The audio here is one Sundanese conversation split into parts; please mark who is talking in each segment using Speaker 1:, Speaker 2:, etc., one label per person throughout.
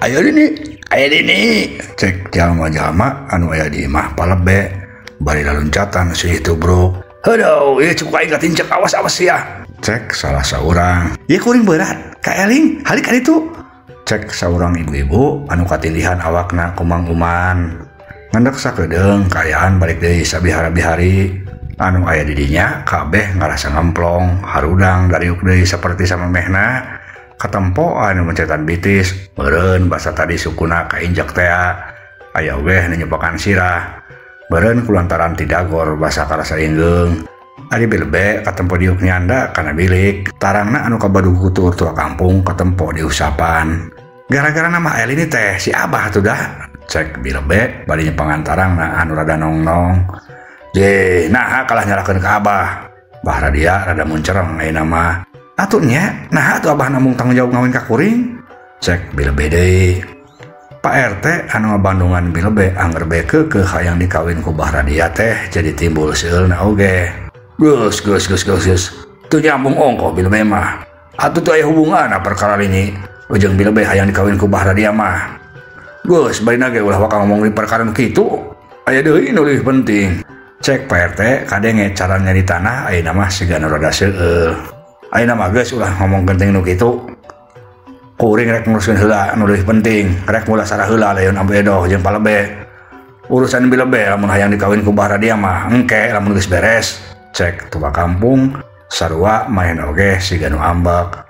Speaker 1: Ayo dini cek jalma-jalma anu aya di imah palebe bari laluncatan si itu bro. Aduh ieu cukup aing katincek awas ya, cek salah saurang. Ieu kuring berat ka eling halik ka ditu, cek saurang ibu-ibu anu katindihan awakna ku Mang Uman. Ngendek sakedeung kaayaan balik deui sabihara-bihari anu aya di dinya kabeh ngarasa ngemplong harudang dariuk deui saperti samemehna katempo anu mencetan bitis meureun basa tadi sukuna kainjak teh aya weh nyepakan sirah meureun kulantaran tidagor basa karasa inggeung ari bilbe katempo diuk nyanda kana bilik tarangna anu kabadugu tutur tua kampung katempo diusapan gara-gara nama el ini teh si abah tuh dah, cek bilbe bari nyepangan tarangna anu rada nong-nong je nah kalah nyalakeun ka abah bahra dia rada muncereng ayeuna mah atunya nah atuh abah namung tanggung jawab ngawin ka kuring, cek bilbe deui. Pak RT anu ngabandungan bilbe angger beke ke hayang dikawin ku bahra dia teh jadi timbul seueulna oge. Geus teu nyambung ongko bilbe mah atuh teu aya hubunganna perkara ini ujung bilbe hayang dikawin ku bahra dia mah geus barina ge ulah waka ngomong di perkara nu kitu aya deui nu leuwih penting, cek Pak RT kadenge cara nyari tanah ayeuna mah sigana rada seueul. Ayeuna mah geus ulah ngomong penting nu kitu. Kuring rek nguruskeun heula anu leuwih penting, rek mula sarah heula layon Abu Edoh jeung palebe. Urusan bilebe lamun hayang dikawin ku bahra dia mah engke lamun geus beres, cek tua kampung sarua main oge siga nu ambek.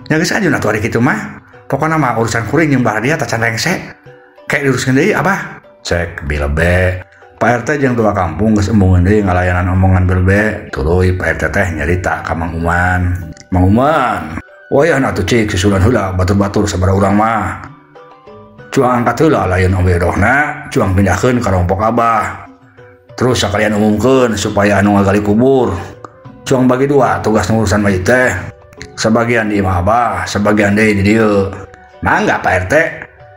Speaker 1: Nya geus ajeun atuh ari kitu mah. Pokona mah urusan kuring jeung bahra dia tacan rengse. Kayak diuruskeun deui abah, cek bilebe. Pak RT jeung tua kampung geus embungeun deui ngalayanan omongan bilbe, tuluy Pak RT teh nyarita ka Mang Uman. Mang Uman, wayahna atuh cik susulan heula batur-batur sabaraha urang mah. Cuang angkat heula layeun Abu Edohna, cuang pindahkeun ka rompok abah. Terus sakalian umumkeun supaya anu ngagali kubur. Cuang bagi dua tugas ngurusan mayit teh. Sebagian di imah abah, sebagian deui di dieu. Mangga Pak RT,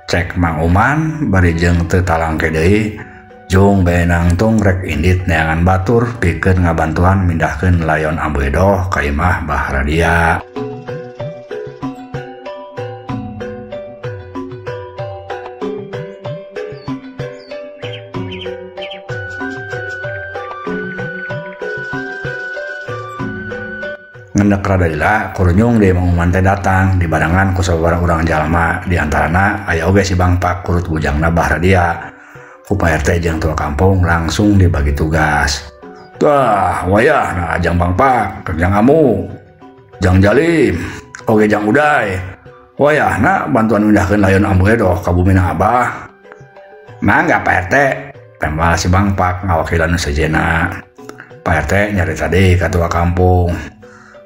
Speaker 1: cek Mang Uman bari jeung teu talangke deui. Jung benang tung rek indit neangan batur pikeun ngabantuan mindahkeun layon Abu Edoh ka imah bahra dia. Ngendek rada lila kurunyung deui Mang Uman teh datang dibarengan ku sababaraha urang jalma di antarana aya oge si Bangpak kurut bujangna bahra dia. Ku Pak RT jeung tua kampung langsung dibagi tugas. Tah, wayahna Jang Bangpak, Jang Amu, Jang Jalim, oge Jang Uday. Wayahna bantuan mindahkeun layon Abu Edoh ka bumina abah. Mangga Pak RT, tembal si Bangpak ngawakilan sejenna. Pak RT nyarita deui ka tua kampung.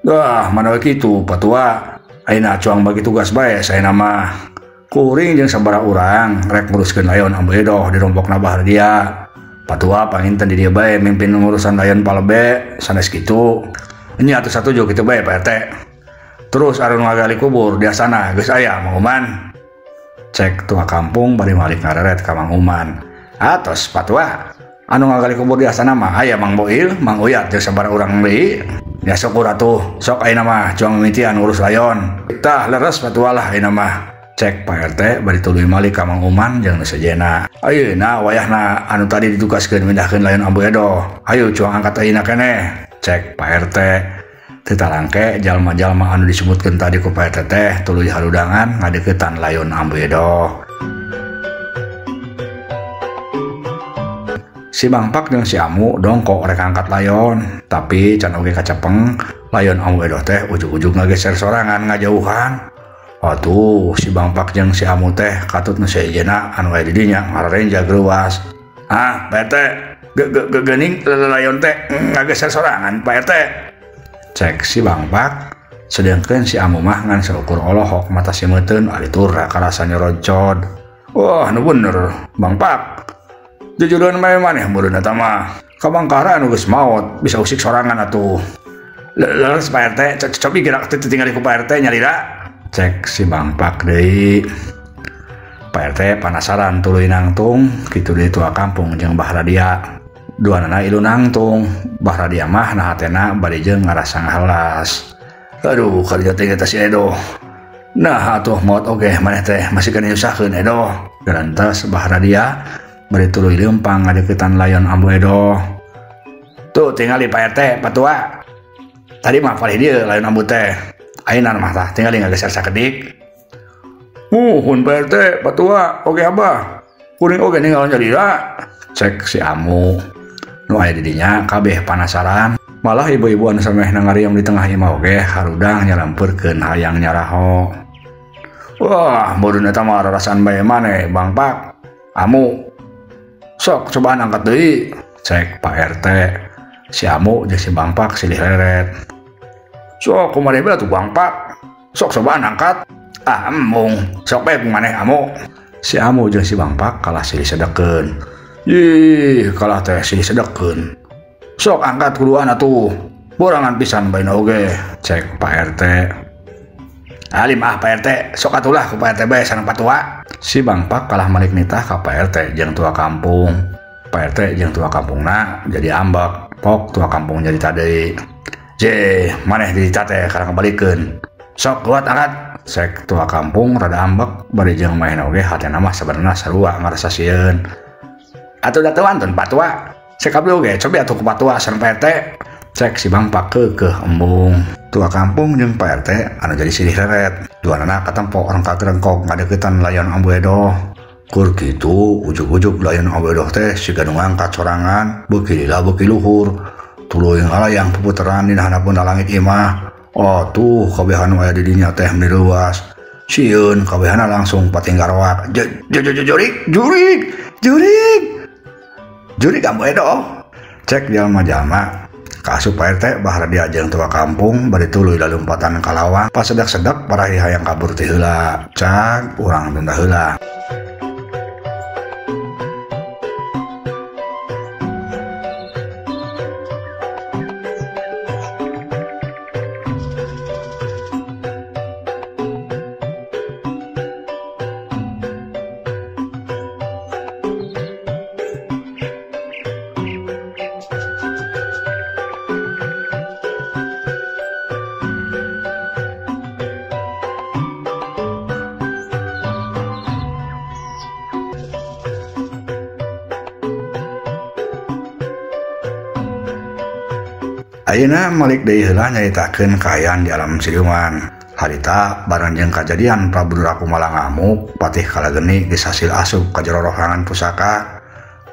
Speaker 1: Dah, mana kitu patua. Ayeuna cuang bagi tugas bae saena mah. Kuring jeung sabaraha urang rek nguruskeun layon Abu Edoh di rompokna bahar dia. Patua panginten di dieu bae mimpin ngurusan layon palebe sanes kitu. Nya atuh satuju kitu bae Pak RT. Terus anu ngagali kubur di asana geus aya Mang Uman. Cek tua kampung bari malik ngareret ka Mang Uman. Atos patua anu ngagali kubur di asana mah aya Mang Boil, Mang Uyat jeung sabaraha urang deui. Ya sok atuh, sok ayeuna mah cuang mimitian ngurus layon. Tah leres patua lah ayeuna mah. Cek Pak RT bari tuluy malik ka Mang Uman jeung nu sejenna. Ayeuna wayahna anu tadi ditugaskeun mindahkeun layon Abu Edoh. Hayu cuang angkat ayeuna keneh. Cek Pak RT. Teu talangke jalma-jalma anu disebutkeun tadi ku Pak RT teh tuluy harudangan ngadeuketan layon Abu Edoh. Si Bangpak jeung si Amu dongkok rek angkat layon, tapi can oge kacepeng layon Abu Edoh teh ujug-ujug ngageser sorangan ngajauhan. Atuh si Bangpak jeung si Amu teh katut nu sejenna anu aya di dinya ngararenja greuwas. Ah, Pak RT, geuning layon teh ngageser sorangan Pak RT. Cek si Bangpak, sedengkeun si Amu mah ngan seukur olohok mata simeuteun ari turra karasa nyoroncod. Wah, nu bener, Bangpak. Jujureun mah maneh meureun eta mah. Kabangkara anu geus maot bisa usik sorangan atuh. Leres Pak RT, cobi gerak tinggal ku Pak RT nyarira. Cek si Bangpak deui. Pak RT penasaran tuluy nangtung kitu deui tua kampung jeung bahra dia. Duanana ilu nangtung, bahra dia mah nah hatena bari jeung ngarasa ngahalas. Aduh, karja teh eta si Edoh. Nah atuh maot oge maneh teh masih kena nyusahkeun edoh. Gerantos bahara dia bari tuluy leumpang ngadeukeutan layon Ambu Edoh. Tuh tingali Pak RT patua. Tadi mah palih dieu layon Ambu teh. Ayeuna mah tah tingali ngageser sakedik. Muhun Pak RT patua oge Abah. Kuring oge ninggal nyarira. Cek si Amu. Nu aya di dinya kabeh panasaran. Malah ibu-ibu anu sameh nangariong di tengah imah oge harudang nyalampurkeun hayang nyaraho. Wah, modun eta mah rarasan bae maneh Bang Pak. Amu. Sok cobaan angkat deui. Cek Pak RT. Si Amu jeung si Bang Pak silih leret. Sok kumaha bae atuh Bang Pak. Sok cobaan angkat. Ah embung. Sok bae maneh Amu. Si Amu jeung si Bang Pak kalah silih sedekeun. Yih, kalah teh silih sedekeun. Sok angkat kuluan atuh. Borangan pisan baina oge. Cek Pak RT. Alim Pak RT, sok atulah ku Pak RT bae sareng patua. Si Bang Pak kalah malik nitah ka Pak RT jeung tua kampung. Pak RT jeung tua kampungna jadi ambek. Pok tua kampung jadi tadei. Maneh di teh karang kebalikeun. Sok kuat angkat. Sek tua kampung rada ambek bari jeung manehna oge hatena mah sabenerna sarua ngarasa sieun. Atuh da teu wantun patua. Sek abdi oge cobi atuh ku patua sareng Pak RT. Cek si Bang Pak keukeuh embung. Tua kampung jeung Pak RT anu jadi silih leret. Duanana katempo orang kagerengkog ngadeukeutan layon Ambu Edoh. Kur kitu ujug-ujug layon Ambu Edoh teh siga nu ngangkat sorangan beuki lila beuki luhur. Tuluy ngalayang puputeran dina handapun langit imah. Oh tuh kabehan aya di dinya teh miluas. Sieun kabehana langsung patinggarwak. Jurig Ambu Edoh. Cek jalma-jalma kaasup Pak RT bahara dia jeung tua kampung bari tuluy lalumpatan ka lawang pas sedak-sedak parahi hayang kabur ti heula. Cak urang tunda heula. Ayeuna malik deui heula nyaritakeun kaayaan di alam siluman. Harita bareng jeung kajadian Prabu Durakumala ngamuk, patih kalageni geus hasil asup ka jero rohangan pusaka.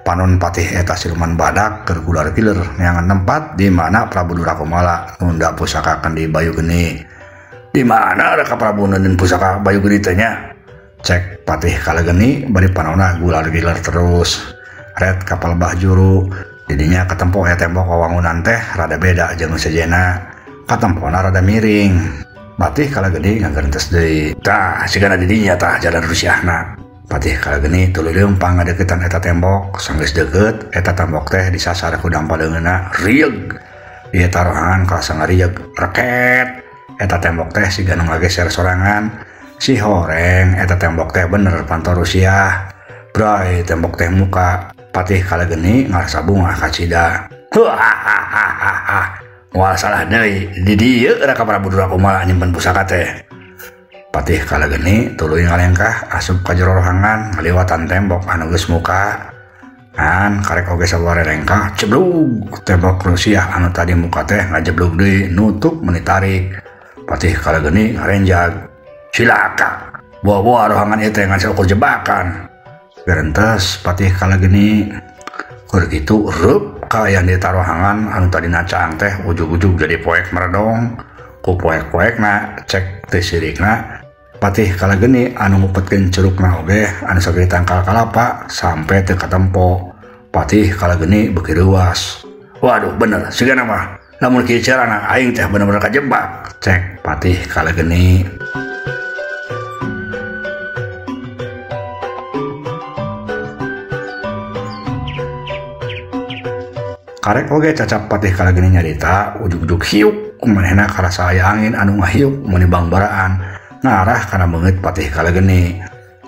Speaker 1: Panon patih eta siluman badak keur gular giler neangan tempat di mana Prabu Durakumala nunda pusaka di Bayu Geni. Di mana reka Prabu nundin pusaka Bayu Geni teh nya? Cek patih kalageni bari panonna gular giler terus. Red kapal bah juru. Didinya katempo aya tembok wawangunan teh rada beda jeung sejenna. Katempona rada miring. Patih kalageni ngageuntes deui. Tah sigana didinya tah jalan rusiahna. Patih kalageni tuluy leumpang ngadeukeutan eta tembok. Sanggeus deukeut eta tembok teh disasar ku dampaleungeunna rieg. Di eta rohangan kalasa ngarieg reket. Eta tembok teh siga nu ngageser sorangan. Si horeng eta tembok teh bener pantau rusiah. Bray tembok teh muka. Patih kalageni ngarasa bunga kacida. Moal salah deui di dieu raka Prabu Durakumala nyimpen pusaka teh. Patih kalageni tuluy ngalengkah asup ka jero rohangan ngaliwatan tembok anu geus muka. An karek oge sababaraha lengkah ceblug tembok rusiah anu tadi muka teh ngajeblug deui nutup meuni tarik. Patih kalageni ngarenjag. Cilaka. Bawa-bawa rohangan ieu teh ngan ukur jebakan. Berentes patih kalageni kur kitu reup kaayaan di tarohangan anu tadi caang teh ujug-ujug jadi poek meredong ku poek-poekna cek teh sirikna. Patih kalageni anu ngupetkeun curugna oge anu sagede tangkal kalapa sampai teu katempo. Patih kalageni beuki ruas. Waduh bener sigana mah lamun kieu carana aing teh bener-bener kajebak. Cek patih kalageni. Karek oge cacap patih kalageni nyarita ujug-ujug hiuk kumanehna karasa aya angin anu ngahiuk muni bangbaraan ngarah kana beungeut patih kalageni.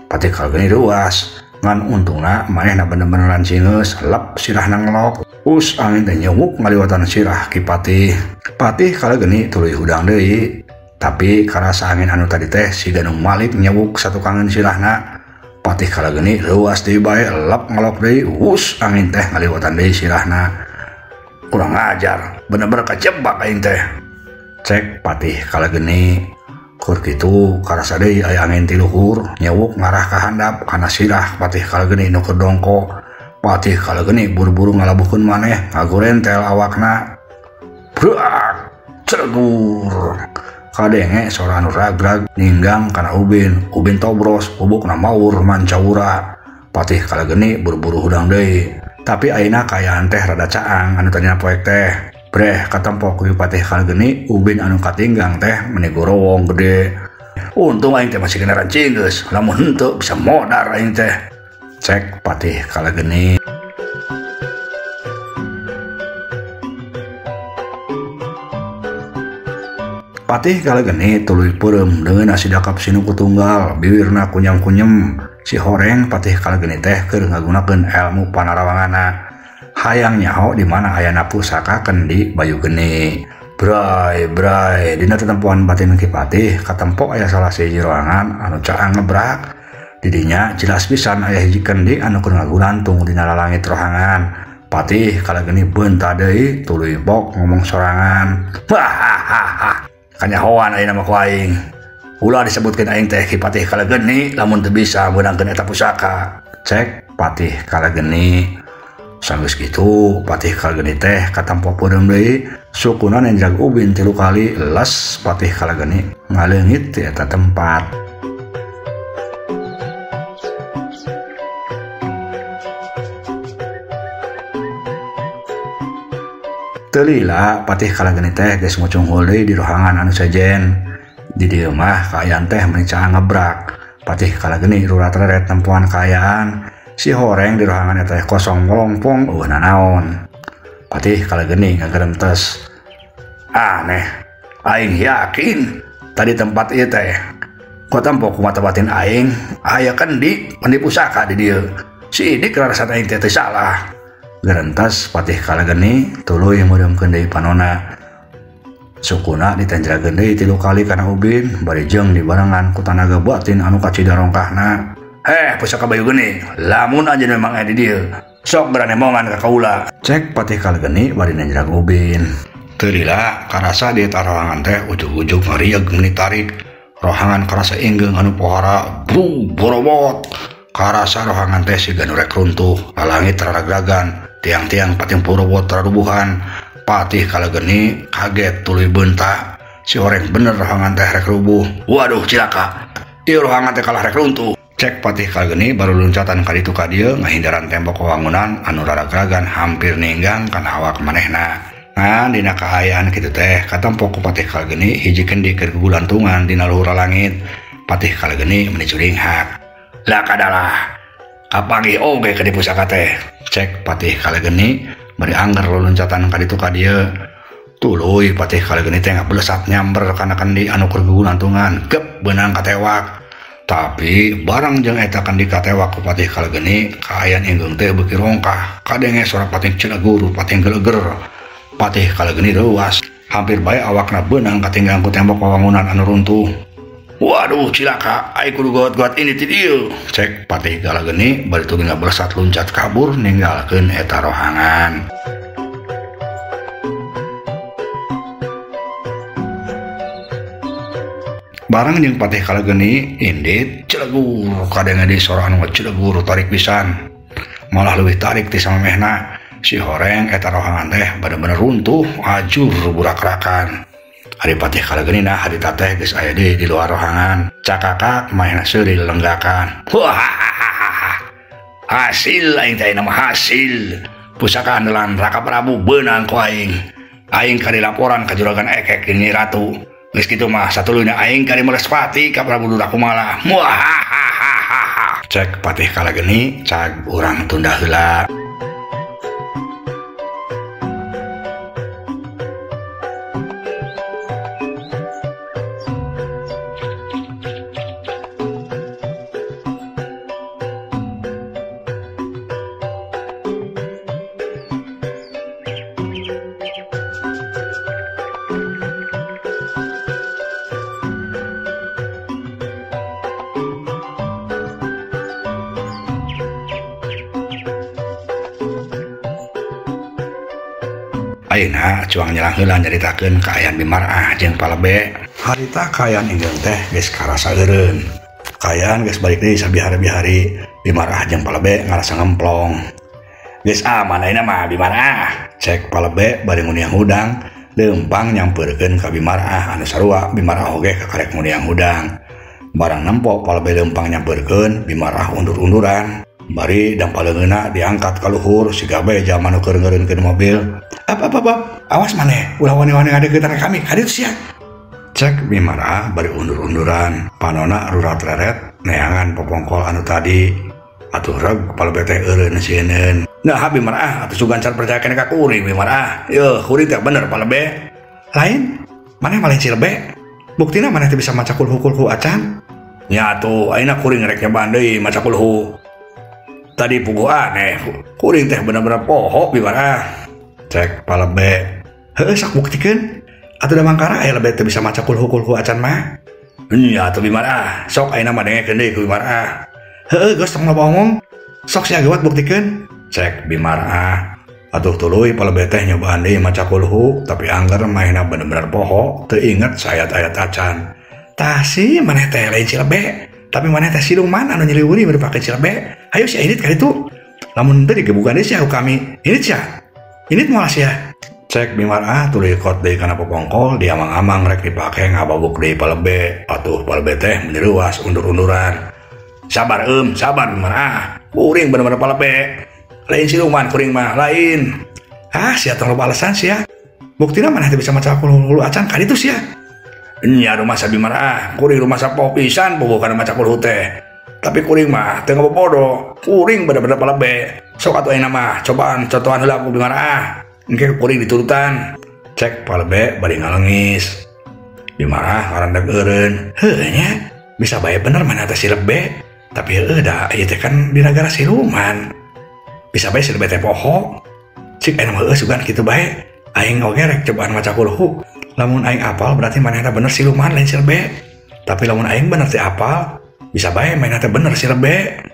Speaker 1: Patih kalageni ruas ngan untungna manehna bener-beneran singeus lep sirahna ngelok. Us angin teh nyewuk ngaliwatan sirah ki patih. Patih kalageni tuluy hudang deui Tapi karasa angin anu tadi teh si Ganung Malik nyewuk satu kangen sirahna. Patih kala geni leuas deui bae lep ngelok deui us angin teh ngaliwatan deui sirahna. Kurang ajar, bener-bener kejebak aing teh. Cek Patih kala geni kur kitu karasa deui aya angin ti luhur nyewuk ngarah ka handap kana sirah Patih kala geni nu keur dongko. Patih kala geni buru-buru ngalabuhkeun maneh ngagurentel awakna. Brak cegur. Kadenge sora anu ragrag ninggang kana Ubin tobros bubukna maur mancaura. Patih kala geni buru-buru hudang deui. Tapi ayeuna kaayaan teh rada caang anu tadina poek teh. Breh katempo ku Patih kala geni Ubin anu katinggang teh meuni gorowong gede. Untung aing teh masih kena rancing geus, lamun henteu bisa modar aing teh. Cek Patih kala geni. Patih kala geni tuluy peureum dengan nasi dakap sinuku tunggal bibirna kunyam-kunyem. Si Horeng Patih kala geni teh keur ngagunakeun ilmu panarawanganna. Hayang nyaho di mana ayana pusaka kendi bayu geni. Bray dina tetempoan batin ki Patih katempo aya salah siji ruangan anu caang ngebrak. Didinya jelas pisan aya hiji kendi anu keur ngagulantung dina lalangit rohangan. Patih kala geni beunta deui tuluy bok ngomong sorangan. Hahaha. Kanyahoan ayeuna mah ku aing. Ulah disebutkeun aing teh ki Patih kala geni lamun teu bisa meunangkeun eta pusaka. Cek Patih kala geni. Sanggeus kitu Patih kala geni teh katampo peureum deui sukuna nenjag Ubin 3 kali les Patih kala geni ngaleungit ti eta tempat. Teu lila Patih kala geni teh geus ngucunghul deui di rohangan anu sejen. Di dieu mah kaayaan teh meuni caang ngebrak. Patih kala geni rurat-reret tempoan kaayaan. Si Horeng di rohangan eta kosong melompong eueuh nanaon. Patih kala geni ngagerentes. Aneh, aing yakin tadi tempat ieu teh katampo ku mata batin aing aya kendi pusaka di dieu. Si Idik rarasaan aing teh teu salah. Gerentes Patih kala geni tuluy meureumkeun deui panonna. Sukuna ditenjrageun deui 3 kali kana Ubin bari jeung dibarengan ku tanaga batin anu kacida rongkahna. Pusaka bayu geni, lamun anjeun memang aya di dieu, sok berani mongan ka kaula. Cek Patih kala geni bari nenjrag Ubin. Teu lila karasa di eta rohangan teh ujug-ujug ngarieg meuni tarik. Rohangan karasa inggeung anu pohara borobot. Karasa rohangan teh siga nu rek runtuh, lalangit raragragan. Tiang-tiang pating purobot tararubuhan. Patih kala geni kaget tuluy beunta. Si Horeng bener rohangan teh rek rubuh. Waduh cilaka, ieu rohangan teh kalah rek runtuh. Cek Patih kala geni baru loncatan ka ditu ka dieu ngahindaran tembok wangunan anu raragragan hampir ninggang kana awak manehna. Ngan dina kaayaan kitu teh katampo ku Patih kala geni hiji kendi keur gulantungan dina luhur langit. Patih kala geni meuni curinghak. Lah kadalah kapanggih oge ke di pusaka teh. Cek Patih kala geni bari angger loncatan ka ditu ka dieu. Tuluy Patih kala geni teh ngablesat nyamber kana kendi anu keur gulantungan gep beunang katewak. Tapi barang jeung eta kendi katewak ku Patih kala geni kaayaan inggeung teh beuki rongkah. Kadenge suara pating cilegur pating geleger. Patih kala geni leuwas hampir bae awakna beunang katinggang ku tembok wangunan anu runtuh. Waduh cilaka, aing kudu gawat-gawat ini ti dieu. Cek Patih kala geni bari tuluy ngablesat loncat kabur ninggalkeun eta rohangan. Barang jeung Patih kala geni indit cilegur kadenge di sora anu cilegur tarik pisan. Malah leuwih tarik ti samemehna. Si Horeng eta rohangan teh bener-bener runtuh ajur burak-rakan. Ari Patih kala geni nah harita teh geus aya deui di luar rohangan. Cakakak maehna seuril lenggakan. Hasil aing teh nama hasil. Pusaka andalan Raka Prabu beunang ku aing. Aing kari laporan ka juragan Ekek Nyi Ratu. Geus kitu mah satuluyna aing kari melespati ka Prabu Duda Kumala. Cek Patih kala geni cag urang tunda heula. Ayeuna cuang nyelang heula nyaritakeun kaayaan Bimarah jeung Palebe. Harita kaayaan inggil teh geus karasa eureun. Kaayaan geus balik deui sabihari-bihari Bimarah jeung Palebe ngarasa ngemplong. Geus aman ayeuna mah Bimarah, cek Palebe bari nguniang hudang leumpang nyampeurkeun ka Bimarah anu sarua Bimarah oge kakarek nguniang hudang. Barang nempo Palebe leumpang nyampeurkeun Bimarah undur-unduran. Bari dampaleungeuna diangkat ka luhur siga bae jalma nu keur ngeureunkeun mobil. Apa awas maneh ulah wani-wani ngadeukeutan ka kami kaditu sia. Cek Bimarah bari undur-unduran panonna rurat reret neangan popongkol anu tadi atuh reg Palebe teh eureun sieun. Nah Bimarah atuh sugan can percayakeun ka kuring Bimarah. Yeuh kuring teh bener Palebe. Lain maneh malin Cilebe. Buktina maneh teh bisa maca kulhu acan. Nya atuh ayeuna kuring rek nyobaan deui maca kulhu. Tadi puguh aneh, kuring teh bener-bener poho Bimarah. Cek Palebe, heueuh sok buktikeun. Atuh da mangkara aya Lebe teh bisa maca kulhu acan mah. Nya atuh Bimarah, sok ayeuna mah dengekeun deui ku Bimarah. Heueuh geus tong loba omong. Sok sia geuwat buktikeun. Cek Bimarah. Atuh tuluy Palebe teh nyobaan deui maca kulhu, tapi angger maena bener-bener poho, teu inget sayat-ayat acan. Tah si maneh teh lain Cilebe. Tapi maneh teh siluman anu nyeliwuri berupa Cilebe. Hayu sia init ka ditu. Lamun teu digebukan deui sia ku kami. Init sia. Init moal sia. Cek Bimarah tuluy kot deui kana popongkol diamang-amang rek dipake ngababuk deui Palebe. Atuh Palebe teh menyeruas undur-unduran. Sabar sabar Bimarah. Kuring bener-bener Palebe. Lain siluman kuring mah lain. Sia tong loba alesan sia. Buktina maneh teh bisa maca kulhu acan ka ditu sia. Nya rumah sa Bimarah, kuring rumah sa poh pisan boboh kana maca kulhu teh. Tapi kuring mah teu ngabobodo. Kuring bener-bener Palebe. Sok atuh ayeuna mah cobaan contohan heula ku Bimarah. Engke kuring diturutan. Cek Palebe bari ngalengis. Bimarah ngarandeg eureun. Heueuh nya, bisa bae bener mana teh si Lebe. Tapi heueuh da ieu teh kan di negara siluman. Bisa bae si Lebe teh poho. Cik ayeuna mah heueuh sugan kitu bae. Aing oge rek cobaan maca kulhu. Lamun aing apal berarti manehna bener siluman lain si Lebe. Tapi lamun aing bener teh apal, bisa bae manehna teh bener si Lebe.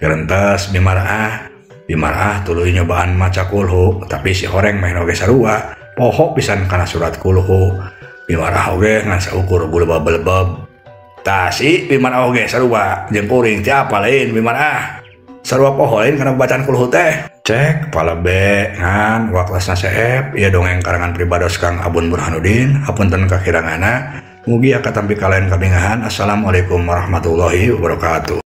Speaker 1: Gerentes Bimarah tuluy nyobaan maca kulhu, tapi si horeng manehna oge sarua, poho pisan kana surat kulhu. Bimarah oge ngan saukur bulebab-bulebab. Tah si Bimarah oge sarua jeung kuring teh apal lain Bimarah. Sarua poho lain kana bacaan kulhu teh. Cek Palebe ngan waklasna seep ieu dongeng karangan pribados Kang Abun Burhanuddin. Hapunten kakirangana. Mugi akatampi kalayan kabingahan. Assalamualaikum warahmatullahi wabarakatuh.